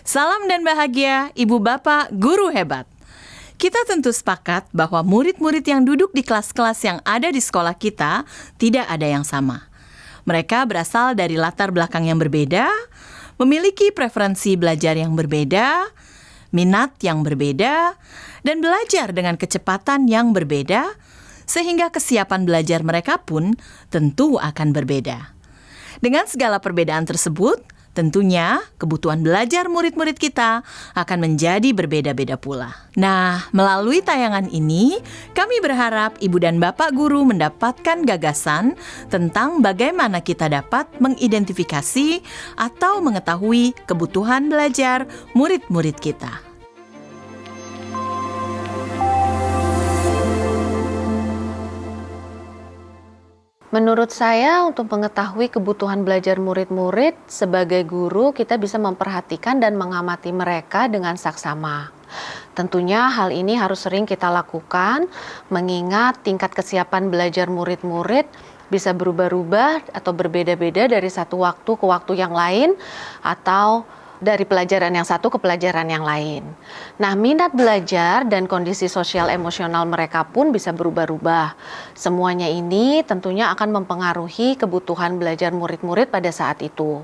Salam dan bahagia, Ibu Bapak, Guru hebat. Kita tentu sepakat bahwa murid-murid yang duduk di kelas-kelas yang ada di sekolah kita tidak ada yang sama. Mereka berasal dari latar belakang yang berbeda, memiliki preferensi belajar yang berbeda, minat yang berbeda, dan belajar dengan kecepatan yang berbeda, sehingga kesiapan belajar mereka pun tentu akan berbeda. Dengan segala perbedaan tersebut, tentunya kebutuhan belajar murid-murid kita akan menjadi berbeda-beda pula. Nah, melalui tayangan ini, kami berharap Ibu dan Bapak Guru mendapatkan gagasan tentang bagaimana kita dapat mengidentifikasi atau mengetahui kebutuhan belajar murid-murid kita. Menurut saya, untuk mengetahui kebutuhan belajar murid-murid, sebagai guru kita bisa memperhatikan dan mengamati mereka dengan saksama. Tentunya hal ini harus sering kita lakukan, mengingat tingkat kesiapan belajar murid-murid bisa berubah-ubah atau berbeda-beda dari satu waktu ke waktu yang lain, atau dari pelajaran yang satu ke pelajaran yang lain. Nah, minat belajar dan kondisi sosial emosional mereka pun bisa berubah-ubah. Semuanya ini tentunya akan mempengaruhi kebutuhan belajar murid-murid pada saat itu.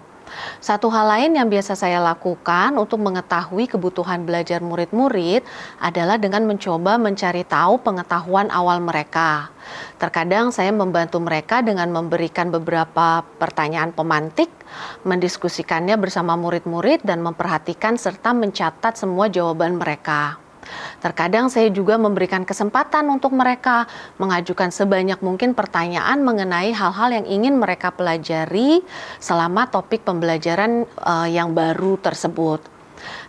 Satu hal lain yang biasa saya lakukan untuk mengetahui kebutuhan belajar murid-murid adalah dengan mencoba mencari tahu pengetahuan awal mereka. Terkadang saya membantu mereka dengan memberikan beberapa pertanyaan pemantik, mendiskusikannya bersama murid-murid dan memperhatikan serta mencatat semua jawaban mereka. Terkadang saya juga memberikan kesempatan untuk mereka mengajukan sebanyak mungkin pertanyaan mengenai hal-hal yang ingin mereka pelajari selama topik pembelajaran yang baru tersebut.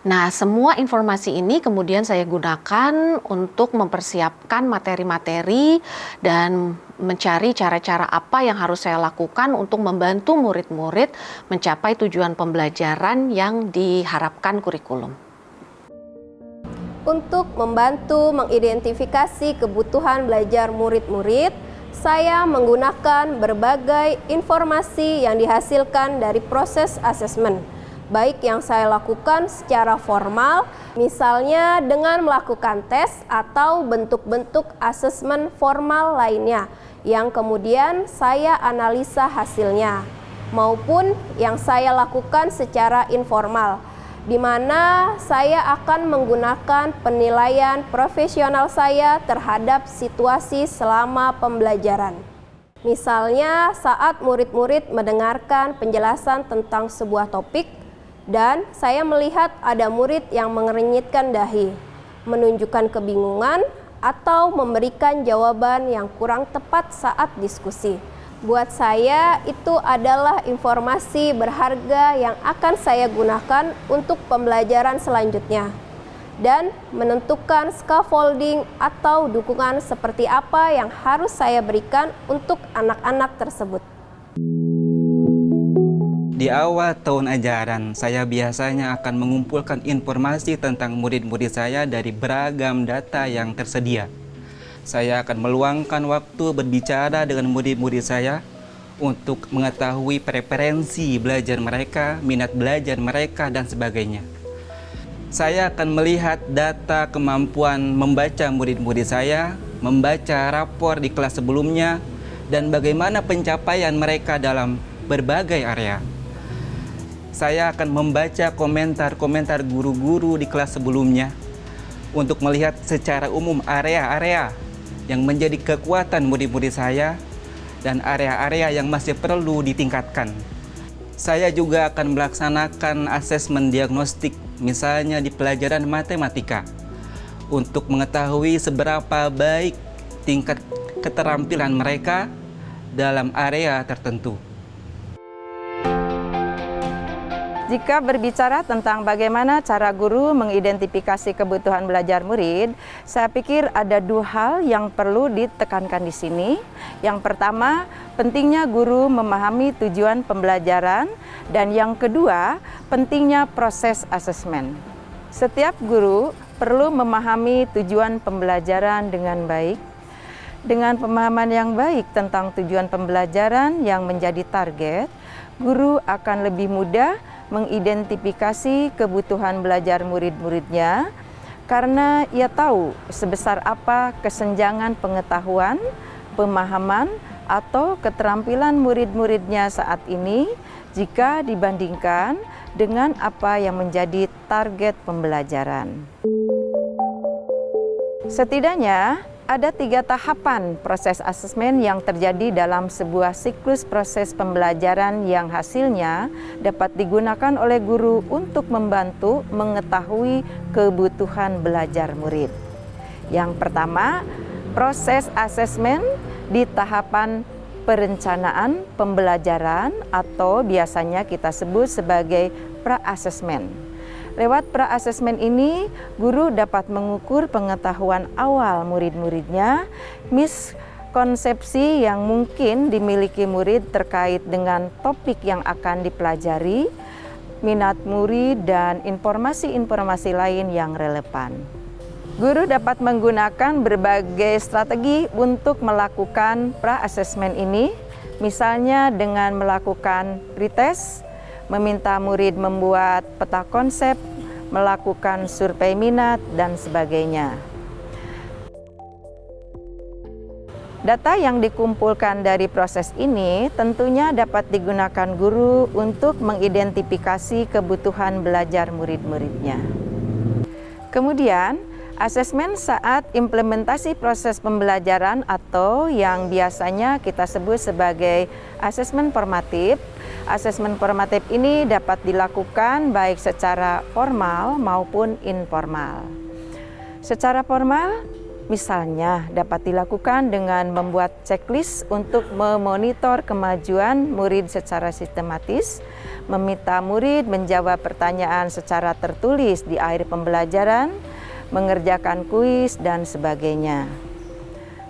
Nah, semua informasi ini kemudian saya gunakan untuk mempersiapkan materi-materi dan mencari cara-cara apa yang harus saya lakukan untuk membantu murid-murid mencapai tujuan pembelajaran yang diharapkan kurikulum. Untuk membantu mengidentifikasi kebutuhan belajar murid-murid, saya menggunakan berbagai informasi yang dihasilkan dari proses asesmen, baik yang saya lakukan secara formal, misalnya dengan melakukan tes atau bentuk-bentuk asesmen formal lainnya, yang kemudian saya analisa hasilnya, maupun yang saya lakukan secara informal, di mana saya akan menggunakan penilaian profesional saya terhadap situasi selama pembelajaran. Misalnya saat murid-murid mendengarkan penjelasan tentang sebuah topik dan saya melihat ada murid yang mengernyitkan dahi, menunjukkan kebingungan atau memberikan jawaban yang kurang tepat saat diskusi. Buat saya, itu adalah informasi berharga yang akan saya gunakan untuk pembelajaran selanjutnya dan menentukan scaffolding atau dukungan seperti apa yang harus saya berikan untuk anak-anak tersebut. Di awal tahun ajaran, saya biasanya akan mengumpulkan informasi tentang murid-murid saya dari beragam data yang tersedia. Saya akan meluangkan waktu berbicara dengan murid-murid saya untuk mengetahui preferensi belajar mereka, minat belajar mereka, dan sebagainya. Saya akan melihat data kemampuan membaca murid-murid saya, membaca rapor di kelas sebelumnya, dan bagaimana pencapaian mereka dalam berbagai area. Saya akan membaca komentar-komentar guru-guru di kelas sebelumnya untuk melihat secara umum area-area yang menjadi kekuatan murid-murid saya dan area-area yang masih perlu ditingkatkan. Saya juga akan melaksanakan asesmen diagnostik, misalnya di pelajaran matematika, untuk mengetahui seberapa baik tingkat keterampilan mereka dalam area tertentu. Jika berbicara tentang bagaimana cara guru mengidentifikasi kebutuhan belajar murid, saya pikir ada dua hal yang perlu ditekankan di sini. Yang pertama, pentingnya guru memahami tujuan pembelajaran, dan yang kedua, pentingnya proses asesmen. Setiap guru perlu memahami tujuan pembelajaran dengan baik. Dengan pemahaman yang baik tentang tujuan pembelajaran yang menjadi target, guru akan lebih mudah mengidentifikasi kebutuhan belajar murid-muridnya karena ia tahu sebesar apa kesenjangan pengetahuan, pemahaman, atau keterampilan murid-muridnya saat ini jika dibandingkan dengan apa yang menjadi target pembelajaran. Setidaknya ada 3 tahapan proses asesmen yang terjadi dalam sebuah siklus proses pembelajaran yang hasilnya dapat digunakan oleh guru untuk membantu mengetahui kebutuhan belajar murid. Yang pertama, proses asesmen di tahapan perencanaan pembelajaran atau biasanya kita sebut sebagai pra-asesmen. Lewat pra-asesmen ini, guru dapat mengukur pengetahuan awal murid-muridnya, miskonsepsi yang mungkin dimiliki murid terkait dengan topik yang akan dipelajari, minat murid, dan informasi-informasi lain yang relevan. Guru dapat menggunakan berbagai strategi untuk melakukan pra-asesmen ini, misalnya dengan melakukan pretest, meminta murid membuat peta konsep, melakukan survei minat, dan sebagainya. Data yang dikumpulkan dari proses ini tentunya dapat digunakan guru untuk mengidentifikasi kebutuhan belajar murid-muridnya. Kemudian, asesmen saat implementasi proses pembelajaran atau yang biasanya kita sebut sebagai asesmen formatif. Asesmen formatif ini dapat dilakukan baik secara formal maupun informal. Secara formal, misalnya dapat dilakukan dengan membuat checklist untuk memonitor kemajuan murid secara sistematis, meminta murid menjawab pertanyaan secara tertulis di akhir pembelajaran, mengerjakan kuis, dan sebagainya.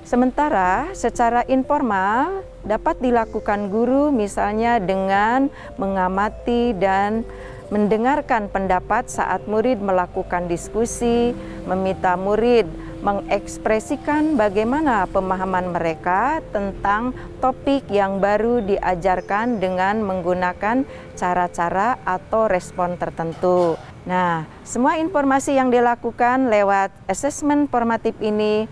Sementara secara informal dapat dilakukan guru misalnya dengan mengamati dan mendengarkan pendapat saat murid melakukan diskusi, meminta murid mengekspresikan bagaimana pemahaman mereka tentang topik yang baru diajarkan dengan menggunakan cara-cara atau respon tertentu. Nah, semua informasi yang dilakukan lewat asesmen formatif ini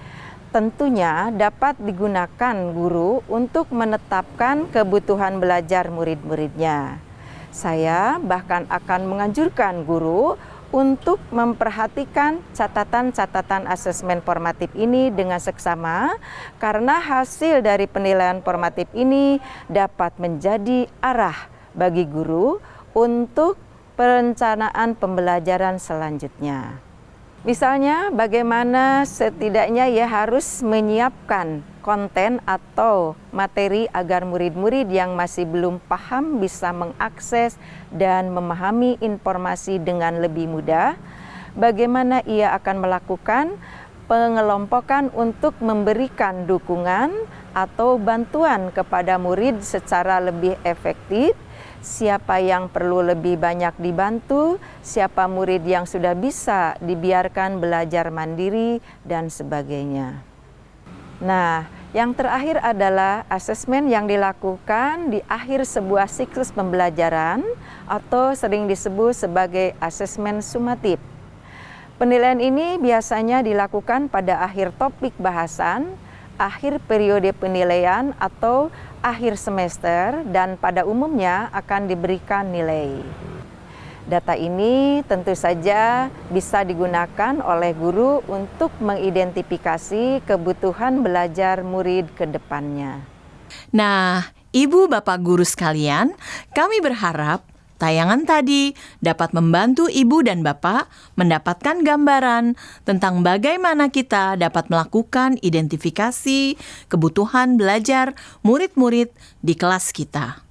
tentunya dapat digunakan guru untuk menetapkan kebutuhan belajar murid-muridnya. Saya bahkan akan menganjurkan guru untuk memperhatikan catatan-catatan asesmen formatif ini dengan seksama karena hasil dari penilaian formatif ini dapat menjadi arah bagi guru untuk perencanaan pembelajaran selanjutnya. Misalnya bagaimana setidaknya ia harus menyiapkan konten atau materi agar murid-murid yang masih belum paham bisa mengakses dan memahami informasi dengan lebih mudah. Bagaimana ia akan melakukan pengelompokan untuk memberikan dukungan atau bantuan kepada murid secara lebih efektif. Siapa yang perlu lebih banyak dibantu, siapa murid yang sudah bisa dibiarkan belajar mandiri, dan sebagainya. Nah, yang terakhir adalah asesmen yang dilakukan di akhir sebuah siklus pembelajaran atau sering disebut sebagai asesmen sumatif. Penilaian ini biasanya dilakukan pada akhir topik bahasan, akhir periode penilaian atau akhir semester dan pada umumnya akan diberikan nilai. Data ini tentu saja bisa digunakan oleh guru untuk mengidentifikasi kebutuhan belajar murid ke depannya. Nah, Ibu Bapak guru sekalian, kami berharap tayangan tadi dapat membantu Ibu dan Bapak mendapatkan gambaran tentang bagaimana kita dapat melakukan identifikasi kebutuhan belajar murid-murid di kelas kita.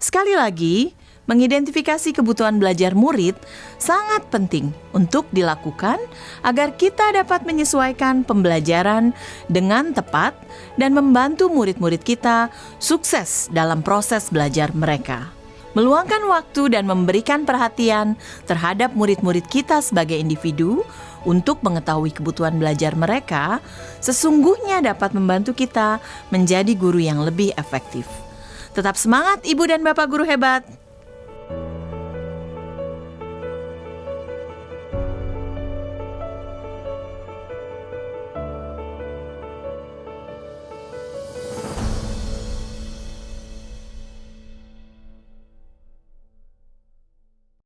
Sekali lagi, mengidentifikasi kebutuhan belajar murid sangat penting untuk dilakukan agar kita dapat menyesuaikan pembelajaran dengan tepat dan membantu murid-murid kita sukses dalam proses belajar mereka. Meluangkan waktu dan memberikan perhatian terhadap murid-murid kita sebagai individu untuk mengetahui kebutuhan belajar mereka sesungguhnya dapat membantu kita menjadi guru yang lebih efektif. Tetap semangat Ibu dan Bapak guru hebat.